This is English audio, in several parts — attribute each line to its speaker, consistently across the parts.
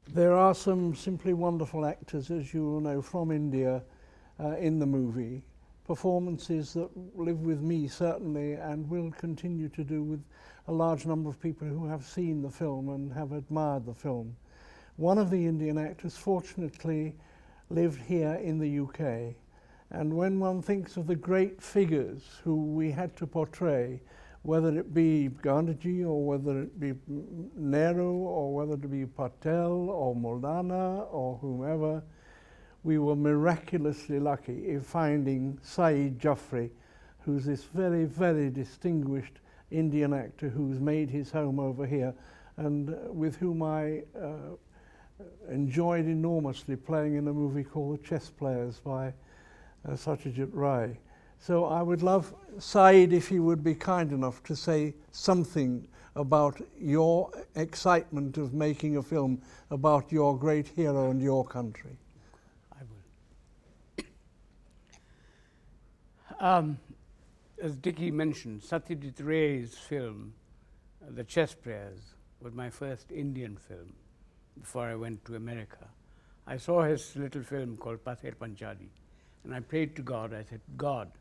Speaker 1: There are some simply wonderful actors, as you will know, from India in the movie. Performances that live with me, certainly, and will continue to do with a large number of people who have seen the film and have admired the film. One of the Indian actors, fortunately, lived here in the UK. And when one thinks of the great figures who we had to portray, whether it be Gandhi or whether it be Nehru or whether it be Patel or Maulana or whomever, we were miraculously lucky in finding Saeed Jaffrey, who's this very, very distinguished Indian actor who's made his home over here and with whom I enjoyed enormously playing in a movie called The Chess Players by Satyajit Ray. So I would love Saeed, if he would be kind enough, to say something about your excitement of making a film about your great hero and your country.
Speaker 2: I will. As Dickie mentioned, Satyajit Ray's film, The Chess Players, was my first Indian film before I went to America. I saw his little film called Pather Panchali, and I prayed to God. I said, God,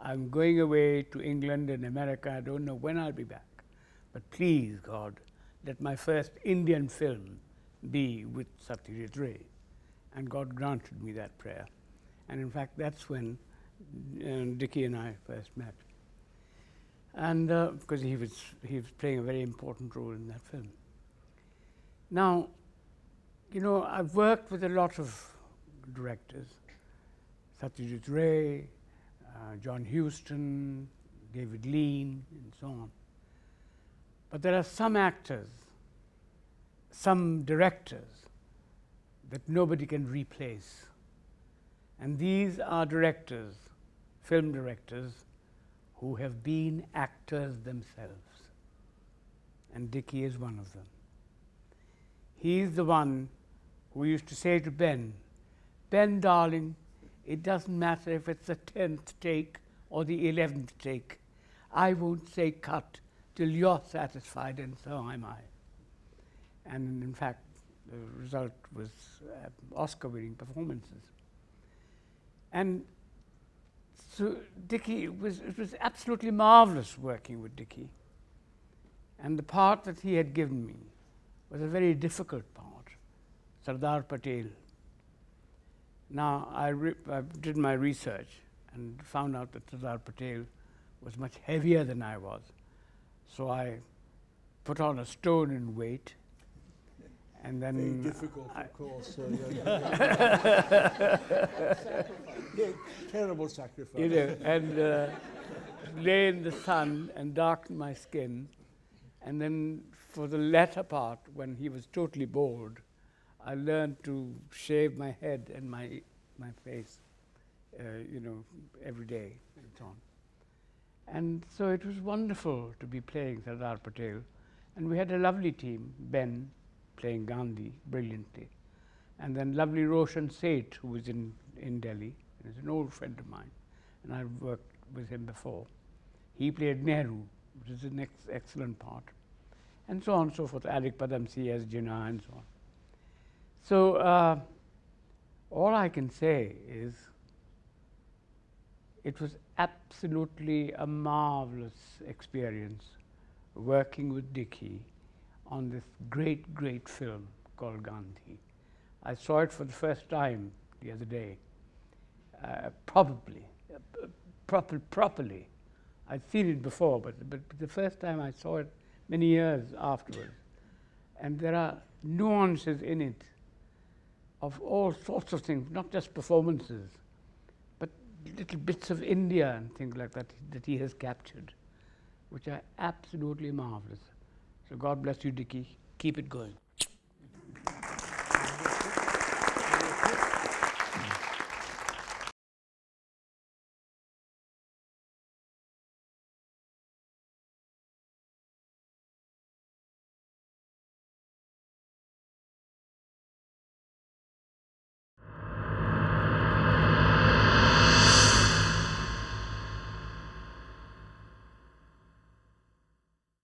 Speaker 2: I'm going away to England and America. I don't know when I'll be back. But please, God, let my first Indian film be with Satyajit Ray. And God granted me that prayer. And in fact, that's when Dickie and I first met. And because he was playing a very important role in that film. Now, you know, I've worked with a lot of directors, Satyajit Ray, John Huston, David Lean, and so on. But there are some actors, some directors that nobody can replace. And these are directors, film directors, who have been actors themselves. And Dickie is one of them. He's the one who used to say to Ben, Ben, darling, it doesn't matter if it's the 10th take or the 11th take. I won't say cut till you're satisfied, and so am I. And in fact, the result was Oscar-winning performances. And so Dickie, it was absolutely marvelous working with Dickie. And the part that he had given me was a very difficult part, Sardar Patel. Now, I did my research and found out that Sardar Patel was much heavier than I was. So I put on a stone in weight, and then...
Speaker 1: Very difficult, of course. Terrible sacrifice.
Speaker 2: You know, and lay in the sun and darken my skin. And then for the latter part, when he was totally bald, I learned to shave my head and my face, you know, every day and so on. And so it was wonderful to be playing Sardar Patel. And we had a lovely team, Ben playing Gandhi brilliantly. And then lovely Roshan Seth, who was in Delhi, and is an old friend of mine, and I've worked with him before. He played Nehru, which is an excellent part. And so on and so forth, Adik Padamsi as Jinnah and so on. So all I can say is it was absolutely a marvelous experience working with Dickie on this great, great film called Gandhi. I saw it for the first time the other day, properly. I'd seen it before, but the first time I saw it many years afterwards. And there are nuances in it of all sorts of things, not just performances, but little bits of India and things like that that he has captured, which are absolutely marvelous. So God bless you, Dickie. Keep it going.